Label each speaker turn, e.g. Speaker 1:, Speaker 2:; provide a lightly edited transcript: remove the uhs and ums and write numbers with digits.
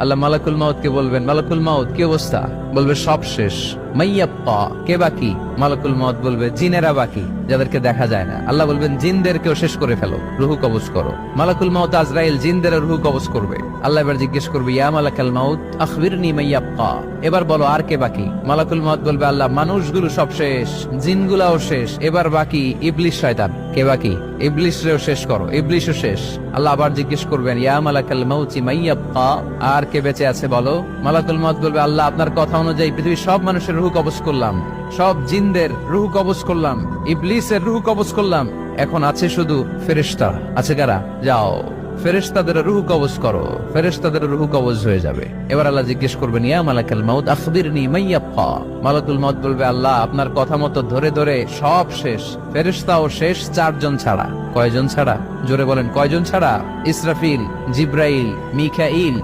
Speaker 1: আল্লাহ মালাকুল মাউত কে বলবেন, মালাকুল মাউত কি অবস্থা? বলবে সব শেষ। মাইয়াব্বা, কে বাকি? মালাকুল মাউত বলবে জিনেরা বাকি, যাদেরকে দেখা যায় না। আল্লাহ বলবেন জিনদেরকেও শেষ করে ফেলো, রুহু কবজ করো। মালাকুল মাউত আজরাইল জিনদের রুহু কবজ করবে। আল্লাহ এবার জিজ্ঞেস করবে, ইয়া মালাকাল মাউত আখবিরনি মাইয়াব্বা, এবার বলো আর কে বাকি? মালাকুল মাউত বলবে, আল্লাহ মানুষগুলো সব শেষ, জিনগুলাও শেষ, এবার বাকি ইবলিস শয়তান। কে বাকি? ইবলিসরেও শেষ করো, ইবলিসও শেষ। আল্লাহ আবার জিজ্ঞেস করবেন, ইয়া মালাকাল মাউতি মাইয়াব্বা, আর কে বেঁচে আছে বলো? মালাকুল মাউত বলবে, আল্লাহ আপনার কথা অনুযায়ী পৃথিবীর সব মানুষের রুহু কবজ করলাম, সব জিনদের রুহু কবজ করলাম, ইবলিসের রুহু কবজ করলাম, এখন আছে শুধু ফেরেশতা। আছে কারা? যাও ফেরেশতাদের রুহু কবজ করো। ফেরেশতাদের রুহু কবজ হয়ে যাবে। এবার আল্লাহ জিজ্ঞেস করবেন, ইয়া মালাকাল মাউত আখবিরনি মাইয়াব্বা। মালাকুল মাউত বলবে, আল্লাহ আপনার কথা মতো ধরে ধরে সব শেষ, ফেরেশতাও শেষ, 4 জন ছাড়া। কয়জন ছাড়া? জোরে বলেন, কয়জন ছাড়া? ইসরাফিল, জিব্রাইল, মিকাইল,